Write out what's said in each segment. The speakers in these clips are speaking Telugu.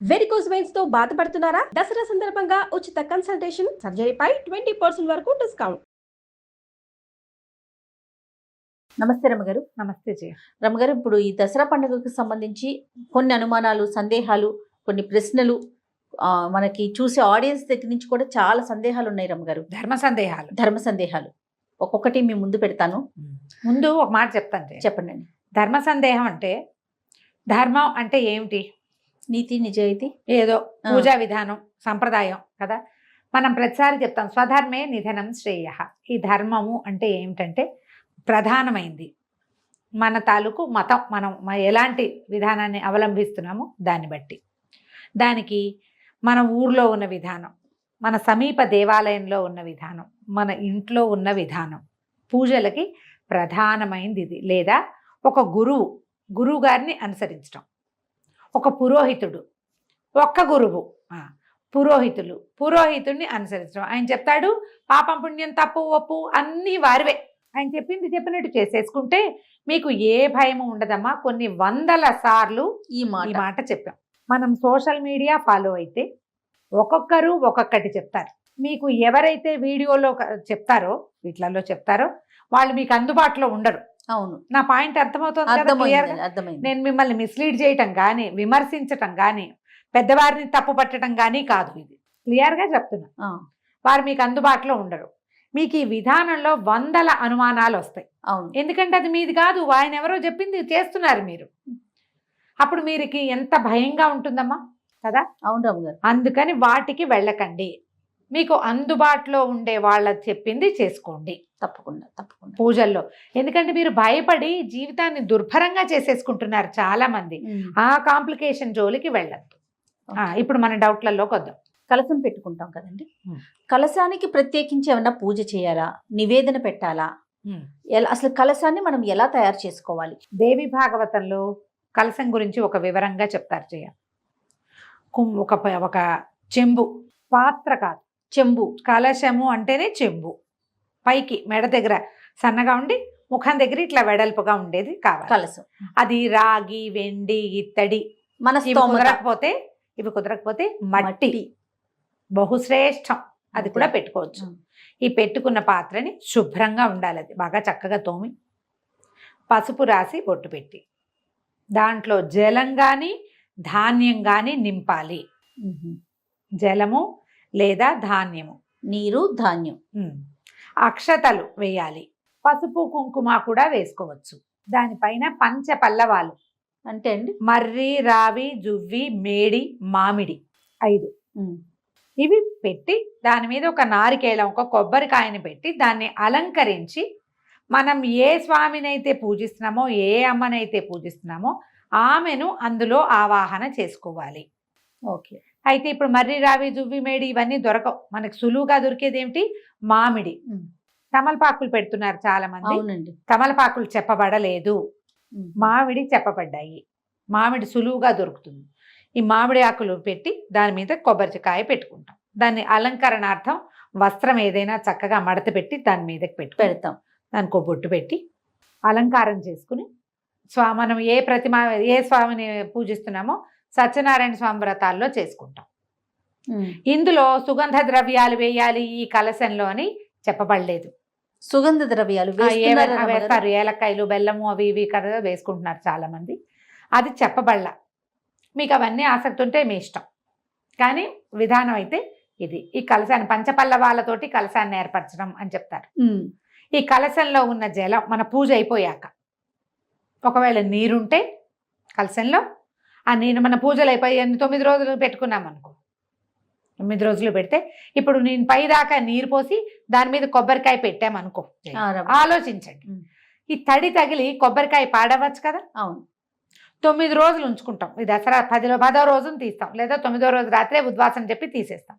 వెరికోస్ వెయిన్స్ తో బాధపడుతున్నారా? దసరా సందర్భంగా ఉచిత కన్సల్టేషన్, సర్జరీపై 20% వరకు డిస్కౌంట్. నమస్తే రమగారు. నమస్తే జయ. రమగారు, ఇప్పుడు ఈ దసరా పండుగకు సంబంధించి కొన్ని అనుమానాలు, సందేహాలు, కొన్ని ప్రశ్నలు మనకి చూసే ఆడియన్స్ దగ్గర నుంచి కూడా చాలా సందేహాలు ఉన్నాయి రమగారు. ధర్మ సందేహాలు ఒక్కొక్కటి మీ ముందు పెడతాను. ముందు ఒక మాట చెప్తాను జయ. చెప్పండి. ధర్మ సందేహం అంటే ధర్మం అంటే ఏమిటి? నీతి, నిజాయితీ, ఏదో పూజా విధానం, సంప్రదాయం కదా. మనం ప్రతిసారి చెప్తాం స్వధర్మే నిధనం శ్రేయ. ఈ ధర్మము అంటే ఏమిటంటే ప్రధానమైంది మన తాలూకు మతం, మనం ఎలాంటి విధానాన్ని అవలంబిస్తున్నామో దాన్ని బట్టి, దానికి మన ఊర్లో ఉన్న విధానం, మన సమీప దేవాలయంలో ఉన్న విధానం, మన ఇంట్లో ఉన్న విధానం, పూజలకి ప్రధానమైంది ఇది. లేదా ఒక గురువు గారిని అనుసరించడం, ఒక పురోహితుడు, ఒక్క గురువు, పురోహితుడిని అనుసరించడం. ఆయన చెప్తాడు పాపం పుణ్యం తప్పు ఒప్పు అన్నీ వారివే, ఆయన చెప్పినట్టు చేసేసుకుంటే మీకు ఏ భయము ఉండదమ్మా. కొన్ని వందల సార్లు ఈ మాట చెప్పాం. మనం సోషల్ మీడియా ఫాలో అయితే ఒక్కొక్కరు ఒక్కొక్కటి చెప్తారు. మీకు ఎవరైతే వీడియోలో చెప్తారో, వీటిలలో చెప్తారో వాళ్ళు మీకు అందుబాటులో ఉండరు. అవును, నా పాయింట్ అర్థమవుతుంది. నేను మిమ్మల్ని మిస్లీడ్ చేయటం కానీ, విమర్శించటం కానీ, పెద్దవారిని తప్పు పట్టడం కానీ కాదు. ఇది క్లియర్గా చెప్తున్నా. వారు మీకు అందుబాటులో ఉండరు. మీకు ఈ విధానంలో వందల అనుమానాలు వస్తాయి. అవును, ఎందుకంటే అది మీది కాదు, ఆయన ఎవరో చెప్పింది చేస్తున్నారు మీరు. అప్పుడు మీరుకి ఎంత భయంగా ఉంటుందమ్మా కదా. అవును, అందుకని వాటికి వెళ్ళకండి. మీకు అందుబాటులో ఉండే వాళ్ళ చెప్పింది చేసుకోండి. తప్పకుండా. పూజల్లో ఎందుకంటే మీరు భయపడి జీవితాన్ని దుర్భరంగా చేసేసుకుంటున్నారు చాలా మంది. ఆ కాంప్లికేషన్ జోలికి వెళ్ళద్దు. ఇప్పుడు మన డౌట్లలోకి వద్దాం. కలశం పెట్టుకుంటాం కదండి, కలశానికి ప్రత్యేకించి ఏమన్నా పూజ చేయాలా, నివేదన పెట్టాలా, అసలు కలశాన్ని మనం ఎలా తయారు చేసుకోవాలి? దేవి భాగవతంలో కలశం గురించి ఒక వివరంగా చెప్తారు జయ. ఒక చెంబు, పాత్ర కాదు, చెంబు. కలశము అంటేనే చెంబు, పైకి మెడ దగ్గర సన్నగా ఉండి ముఖం దగ్గర ఇట్లా వెడల్పుగా ఉండేది కావాలి కలశం. అది రాగి, వెండి, ఇత్తడి. ఇవి కుదరకపోతే మట్టి బహుశ్రేష్టం, అది కూడా పెట్టుకోవచ్చు. ఈ పెట్టుకున్న పాత్రని శుభ్రంగా ఉండాలి, అది బాగా చక్కగా తోమి పసుపు రాసి బొట్టు పెట్టి దాంట్లో జలం కానీ ధాన్యం కానీ నింపాలి. జలము లేదా ధాన్యము, నీరు, ధాన్యం, అక్షతలు వేయాలి. పసుపు కుంకుమ కూడా వేసుకోవచ్చు. దానిపైన పంచ పల్లవాలు అంటే అండి మర్రి, రావి, జువ్వి, మేడి, మామిడి 5 ఇవి పెట్టి దాని మీద ఒక నారికేళం, ఒక కొబ్బరికాయని పెట్టి దాన్ని అలంకరించి మనం ఏ స్వామినైతే పూజిస్తున్నామో, ఏ అమ్మనైతే పూజిస్తున్నామో ఆమెను అందులో ఆవాహన చేసుకోవాలి. ఓకే. అయితే ఇప్పుడు మర్రి, రావి, జువ్వి, మేడి ఇవన్నీ దొరకవు. మనకు సులువుగా దొరికేది ఏమిటి? మామిడి. తమలపాకులు పెడుతున్నారు చాలా మంది. అవునండి, తమలపాకులు చెప్పబడలేదు, మామిడి చెప్పబడ్డాయి. మామిడి సులువుగా దొరుకుతుంది. ఈ మామిడి ఆకులు పెట్టి దాని మీద కొబ్బరికాయ పెట్టుకుంటాం. దాన్ని అలంకరణార్థం వస్త్రం ఏదైనా చక్కగా మడత పెట్టి దాని మీదకి పెడతాం. దానికి బొట్టు పెట్టి అలంకారం చేసుకుని మనం ఏ స్వామిని పూజిస్తున్నామో సత్యనారాయణ స్వామి వ్రతాల్లో చేసుకుంటాం. ఇందులో సుగంధ ద్రవ్యాలు వేయాలి ఈ కలశంలో అని చెప్పబడలేదు. సుగంధ ద్రవ్యాలు వేస్తారు, ఏలక్కాయలు, బెల్లము అవి ఇవి కదా వేసుకుంటున్నారు చాలా మంది. అది చెప్పబడలా. మీకు అవన్నీ ఆసక్తి ఉంటే మీ ఇష్టం, కానీ విధానం అయితే ఇది. ఈ కలశాన్ని పంచపల్లవాలతోటి కలశాన్ని ఏర్పరచడం అని చెప్తారు. ఈ కలశంలో ఉన్న జలం మన పూజ అయిపోయాక, ఒకవేళ నీరుంటే కలశంలో, ఆ నీరు మన పూజలు అయిపోయి 9 రోజులు పెట్టుకున్నాం అనుకో, 9 రోజులు పెడితే ఇప్పుడు నేను పైదాకా నీరు పోసి దాని మీద కొబ్బరికాయ పెట్టామనుకో, ఆలోచించండి, ఈ తడి తగిలి కొబ్బరికాయ పాడవచ్చు కదా. అవును. 9 రోజులు ఉంచుకుంటాం. ఈ దసరా 10వ రోజును తీస్తాం, లేదా 9వ రోజు రాత్రే ఉద్వాసన చెప్పి తీసేస్తాం.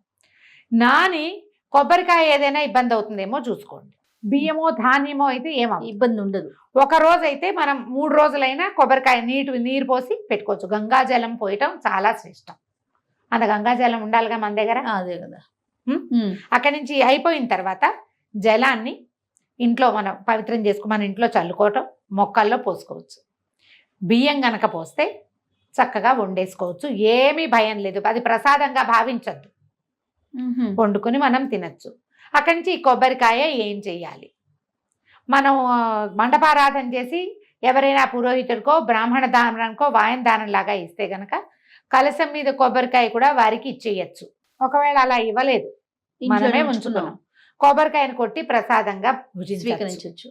నాని కొబ్బరికాయ ఏదైనా ఇబ్బంది అవుతుందేమో చూసుకోండి. బియ్యమో ధాన్యమో అయితే ఏమో ఇబ్బంది ఉండదు. ఒక రోజు అయితే మనం 3 రోజులైనా కొబ్బరికాయ నీరు పోసి పెట్టుకోవచ్చు. గంగాజలం పోయటం చాలా శ్రేష్టం. అంత గంగాజలం ఉండాలిగా మన దగ్గర. అదే కదా. అక్కడి నుంచి అయిపోయిన తర్వాత జలాన్ని ఇంట్లో మనం పవిత్రం చేసుకుని మన ఇంట్లో చల్లుకోవటం, మొక్కల్లో పోసుకోవచ్చు. బియ్యం గనక పోస్తే చక్కగా వండేసుకోవచ్చు, ఏమీ భయం లేదు. అది ప్రసాదంగా భావించద్దు, వండుకొని మనం తినచ్చు. అక్కడి నుంచి ఈ కొబ్బరికాయ ఏం చెయ్యాలి, మనం మండపారాధన చేసి ఎవరైనా పురోహితుడికో బ్రాహ్మణ దానానికో వాయన దానం లాగా ఇస్తే గనక కలశం మీద కొబ్బరికాయ కూడా వారికి ఇచ్చేయచ్చు. ఒకవేళ అలా ఇవ్వలేదు, మనమే ఉంచుకున్నాం, కొబ్బరికాయను కొట్టి ప్రసాదంగా స్వీకరించవచ్చు.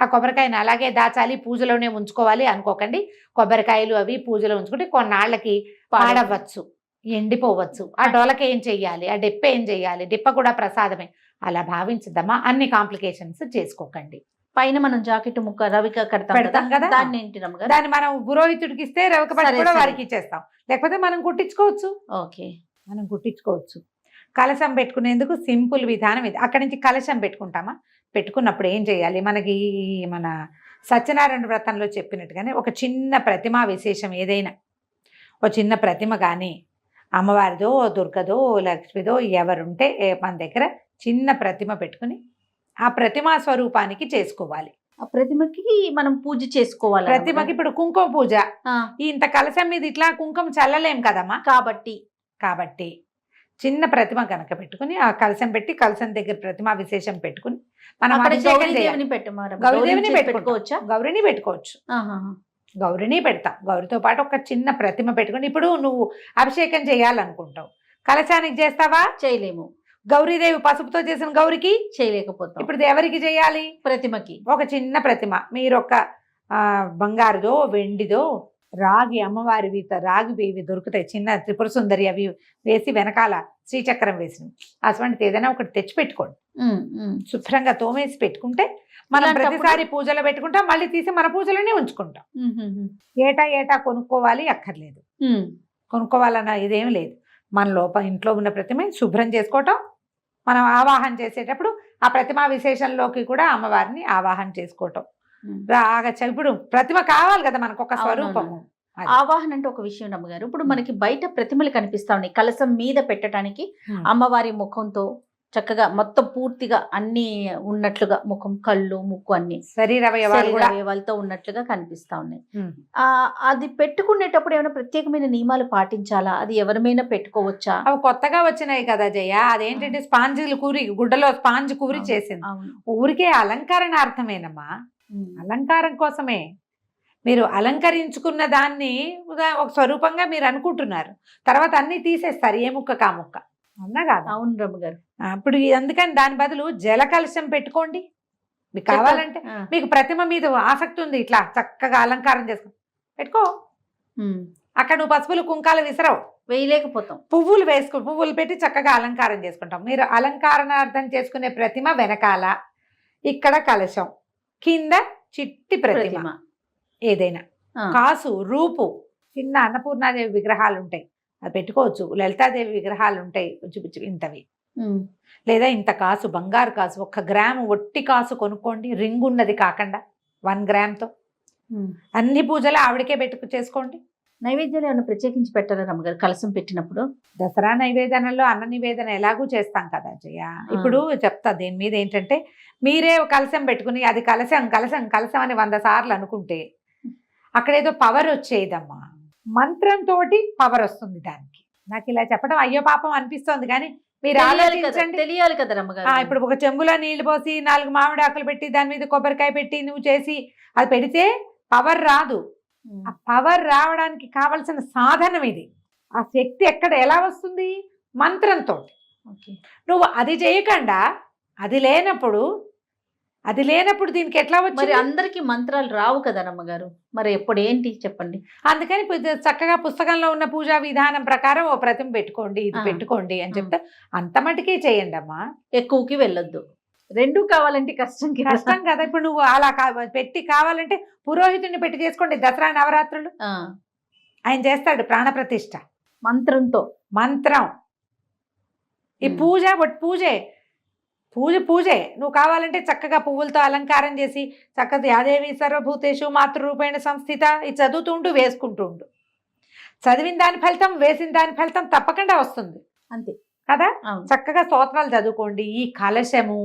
ఆ కొబ్బరికాయను అలాగే దాచాలి, పూజలోనే ఉంచుకోవాలి అనుకోకండి. కొబ్బరికాయలు అవి పూజలో ఉంచుకుంటే కొన్నాళ్ళకి పాడవచ్చు, ఎండిపోవచ్చు. ఆ డొలక ఏం చెయ్యాలి, ఆ డిప్ప ఏం చెయ్యాలి, డిప్ప కూడా ప్రసాదమే, అలా భావించద్దమ్మా. అన్ని కాంప్లికేషన్స్ చేసుకోకండి. పైన మనం జాకెట్ ముక్క రవిక పెడతాం కదా, దాన్ని ఏంటి రమ్మగారు? దాన్ని మనం పురోహితుడికి ఇస్తే రవిక పట్టి సరే, కూడా సరే. వారికి ఇచ్చేస్తాం, లేకపోతే మనం కుట్టించుకోవచ్చు. ఓకే, మనం కుట్టించుకోవచ్చు. కలశం పెట్టుకునేందుకు సింపుల్ విధానం ఇది. అక్కడి నుంచి కలశం పెట్టుకుంటామా, పెట్టుకున్నప్పుడు ఏం చేయాలి, మనకి మన సత్యనారాయణ వ్రతంలో చెప్పినట్టుగానే ఒక చిన్న ప్రతిమా విశేషం ఏదైనా, ఒక చిన్న ప్రతిమ కానీ అమ్మవారిదో దుర్గదో లక్ష్మిదో ఎవరుంటే మన దగ్గర చిన్న ప్రతిమ పెట్టుకుని ఆ ప్రతిమా స్వరూపానికి చేసుకోవాలి. ఆ ప్రతిమకి మనం పూజ చేసుకోవాలి. ప్రతిమకి ఇప్పుడు కుంకుమ పూజ, ఇంత కలశం మీద ఇట్లా కుంకుమ చల్లలేం కదమ్మా, కాబట్టి చిన్న ప్రతిమ కనుక పెట్టుకుని ఆ కలశం పెట్టి కలశం దగ్గర ప్రతిమా విశేషం పెట్టుకుని మనం గౌరీదేవిని పెట్టుకోవచ్చా, గౌరిని పెట్టుకోవచ్చు. గౌరిని పెడతాం, గౌరితో పాటు ఒక చిన్న ప్రతిమ పెట్టుకుని. ఇప్పుడు నువ్వు అభిషేకం చేయాలనుకుంటావు, కలశానికి చేస్తావా? చేయలేము. గౌరీదేవి పసుపుతో చేసిన గౌరికి చేయలేకపోతాం. ఇప్పుడు ఎవరికి చేయాలి? ప్రతిమకి. ఒక చిన్న ప్రతిమ, మీరు ఒక బంగారుదో వెండిదో రాగి అమ్మవారివి రాగివి దొరుకుతాయి, చిన్న త్రిపుర సుందరి అవి వేసి వెనకాల శ్రీచక్రం వేసినవి, అటువంటిది ఏదైనా ఒకటి తెచ్చి పెట్టుకోండి. శుభ్రంగా తోమేసి పెట్టుకుంటే మనం ప్రతిసారి పూజలో పెట్టుకుంటాం, మళ్ళీ తీసి మన పూజలోనే ఉంచుకుంటాం. ఏటా కొనుక్కోవాలి అక్కర్లేదు, కొనుక్కోవాలన్న ఇదేం లేదు. మన ఇంట్లో ఉన్న ప్రతిమ శుభ్రం చేసుకోవటం, మనం ఆవాహన చేసేటప్పుడు ఆ ప్రతిమా విశేషంలోకి కూడా అమ్మవారిని ఆవాహన చేసుకోవటం. ఇప్పుడు ప్రతిమ కావాలి కదా మనకు ఒక స్వరూపము. ఆవాహన అంటే ఒక విషయం అమ్మగారు, ఇప్పుడు మనకి బయట ప్రతిమలు కనిపిస్తా ఉన్నాయి, కలశం మీద పెట్టడానికి అమ్మవారి ముఖంతో చక్కగా మొత్తం పూర్తిగా అన్ని ఉన్నట్లుగా, ముఖం కళ్ళు ముక్కు అన్ని శరీరవయవాలతో ఉన్నట్లుగా కనిపిస్తా ఉన్నాయి. అది పెట్టుకునేటప్పుడు ఏమైనా ప్రత్యేకమైన నియమాలు పాటించాలా, అది ఎవరిమైనా పెట్టుకోవచ్చా? అవి కొత్తగా వచ్చినాయి కదా జయ, అదేంటంటే స్పాంజీలు కూరి గుడ్డలో స్పాంజ్ కూరి చేసింది, ఊరికే అలంకరణార్థమేనమ్మా, అలంకారం కోసమే. మీరు అలంకరించుకున్న దాన్ని ఒక స్వరూపంగా మీరు అనుకుంటున్నారు, తర్వాత అన్ని తీసేస్తారు ఏ ముక్క కా ముక్క, అన్నా కాదు? అవును రమ్మ గారు. ఇప్పుడు అందుకని దాని బదులు జల కలశం పెట్టుకోండి. మీకు కావాలంటే, మీకు ప్రతిమ మీద ఆసక్తి ఉంది, ఇట్లా చక్కగా అలంకారం చేసుకో పెట్టుకో. అక్కడ నువ్వు పసుపులు కుంకాలు విసరవు, వేయలేకపోతాం, పువ్వులు పువ్వులు పెట్టి చక్కగా అలంకారం చేసుకుంటాం. మీరు అలంకరణార్థం చేసుకునే ప్రతిమ వెనకాల ఇక్కడ కలశం, కింద చిట్టి ప్రతిమ ఏదైనా, కాసు రూపు, చిన్న అన్నపూర్ణాదేవి విగ్రహాలు ఉంటాయి అది పెట్టుకోవచ్చు, లలితాదేవి విగ్రహాలు ఉంటాయి ఇంతవి, లేదా ఇంత కాసు బంగారు కాసు 1 గ్రాము ఒట్టి కాసు కొనుక్కోండి, రింగ్ ఉన్నది కాకుండా 1 గ్రామ్తో అన్ని పూజలు ఆవిడకే చేసుకోండి. నైవేద్యాలు ఏమైనా ప్రత్యేకించి పెట్టారా రమ్మగారు కలశం పెట్టినప్పుడు? దసరా నైవేదనలో అన్న నివేదన ఎలాగూ చేస్తాం కదా జయ. ఇప్పుడు చెప్తా దీని మీద ఏంటంటే, మీరే కలశం పెట్టుకుని అది కలశం కలశం కలశం అని 100 సార్లు అనుకుంటే అక్కడేదో పవర్ వచ్చేదమ్మా, మంత్రంతో పవర్ వస్తుంది దానికి. నాకు ఇలా చెప్పడం అయ్యో పాపం అనిపిస్తోంది, కానీ మీరు ఆలోచించండి, తెలియాలి కదా రమ్మగారు. ఇప్పుడు ఒక చెంబులో నీళ్లు పోసి 4 మామిడి ఆకులు పెట్టి దాని మీద కొబ్బరికాయ పెట్టి నువ్వు చేసి అది పెడితే పవర్ రాదు. ఆ పవర్ రావడానికి కావలసిన సాధనం ఇది. ఆ శక్తి ఎలా వస్తుంది? మంత్రంతో. నువ్వు అది చేయకుండా అది లేనప్పుడు దీనికి ఎట్లా వచ్చి? మరి అందరికి మంత్రాలు రావు కదా రమ్మగారు, మరి ఎప్పుడు ఏంటి చెప్పండి. అందుకని చక్కగా పుస్తకంలో ఉన్న పూజా విధానం ప్రకారం ఓ ప్రతిమ పెట్టుకోండి, ఇది పెట్టుకోండి అని చెప్తే అంత మటుకే చేయండి అమ్మా, ఎక్కువకి వెళ్ళొద్దు. 2 కావాలంటే కష్టం కదా. ఇప్పుడు నువ్వు అలా పెట్టి కావాలంటే పురోహితుడిని పెట్టి చేసుకోండి. దసరా నవరాత్రులు ఆయన చేస్తాడు ప్రాణప్రతిష్ఠ మంత్రంతో. మంత్రం ఈ పూజే నువ్వు కావాలంటే చక్కగా పువ్వులతో అలంకారం చేసి చక్కగా యాదేవి సర్వభూతేషు మాతృరూపేణ సంస్థిత ఇది చదువుతూ ఉంటూ వేసుకుంటూ ఉండు. చదివిన దాని ఫలితం వేసిన దాని ఫలితం తప్పకుండా వస్తుంది, అంతే కదా. చక్కగా స్తోత్రాలు చదువుకోండి. ఈ కలశము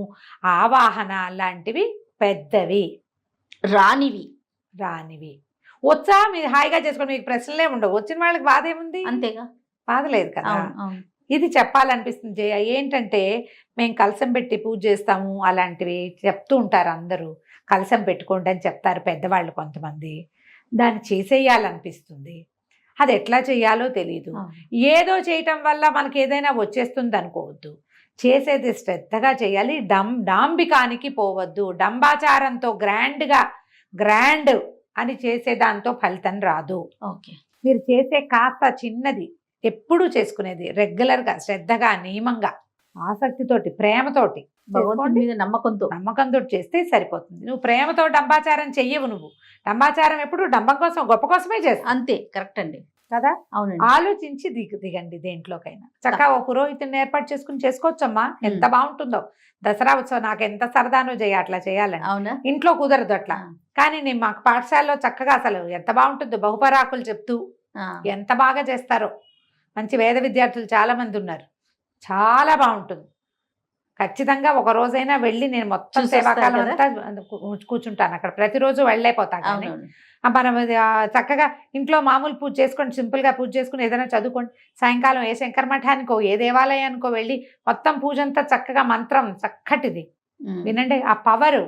ఆవాహన లాంటివి పెద్దవి రానివి వచ్చా మీరు హాయిగా చేసుకోండి, మీకు ప్రశ్నలే ఉండవు. వచ్చిన వాళ్ళకి బాధ ఏముంది? అంతేగా. బాధ లేదు కదా. అవును అవును. ఇది చెప్పాలనిపిస్తుంది జయ. ఏంటంటే మేము కలశం పెట్టి పూజ చేస్తాము అలాంటివి చెప్తూ ఉంటారు అందరూ. కలశం పెట్టుకోండి అని చెప్తారు పెద్దవాళ్ళు కొంతమంది. దాన్ని చేసేయాలనిపిస్తుంది. అది ఎట్లా చేయాలో తెలియదు. అవును. ఏదో చేయటం వల్ల మనకి ఏదైనా వచ్చేస్తుంది అనుకోవద్దు. చేసేది శ్రద్ధగా చేయాలి. డాంబికానికి పోవద్దు. డంబాచారంతో గ్రాండ్ అని చేసే దాంతో ఫలితం రాదు. ఓకే. మీరు చేసే కాస్త చిన్నది ఎప్పుడూ చేసుకునేది రెగ్యులర్గా, శ్రద్ధగా, నియమంగా, ఆసక్తితోటి, ప్రేమతోటి భగవంతుడి మీద నమ్మకంతో చేస్తే సరిపోతుంది. నువ్వు ప్రేమతో డంబాచారం చెయ్యవు. నువ్వు డంబాచారం ఎప్పుడు డంబం కోసం, గొప్ప కోసమే చేస్తావు. అంతే. కరెక్ట్ అండి. కదా. అవునండి. ఆలోచించి దిగండి దేంట్లోకైనా. చక్కగా ఓ పురోహితుని ఏర్పాటు చేసుకుని చేసుకోవచ్చమ్మా. ఎంత బాగుంటుందో. దసరా ఉత్సవం నాకు ఎంత సరదానో అట్లా చేయాలని. అవునా. ఇంట్లో కుదరదు అట్లా. కానీ నేను మాకు పాఠశాలలో చక్కగా అసలు ఎంత బాగుంటుందో బహుపరాకులు చెప్తూ ఎంత బాగా చేస్తారో. మంచి వేద విద్యార్థులు చాలా మంది ఉన్నారు. చాలా బాగుంటుంది. ఖచ్చితంగా ఒక రోజైనా వెళ్ళి నేను మొత్తం సేవాకాలం అంతా కూర్చుంటాను అక్కడ. ప్రతిరోజు వెళ్ళైపోతా. కానీ మనం చక్కగా ఇంట్లో మామూలు పూజ చేసుకోండి, సింపుల్గా పూజ చేసుకుని ఏదైనా చదువుకోండి. సాయంకాలం ఏ శంకర మఠానికో ఏ దేవాలయానికో వెళ్ళి మొత్తం పూజ అంతా చక్కగా మంత్రం చక్కటిది వినండి. ఆ పవర్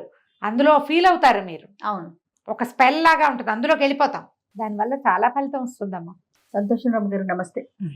అందులో ఫీల్ అవుతారు మీరు. అవును. ఒక స్పెల్ లాగా ఉంటుంది. అందులోకి వెళ్ళిపోతాం. దానివల్ల చాలా ఫలితం వస్తుందమ్మా. సంతోషం రమ్మ గారు. నమస్తే.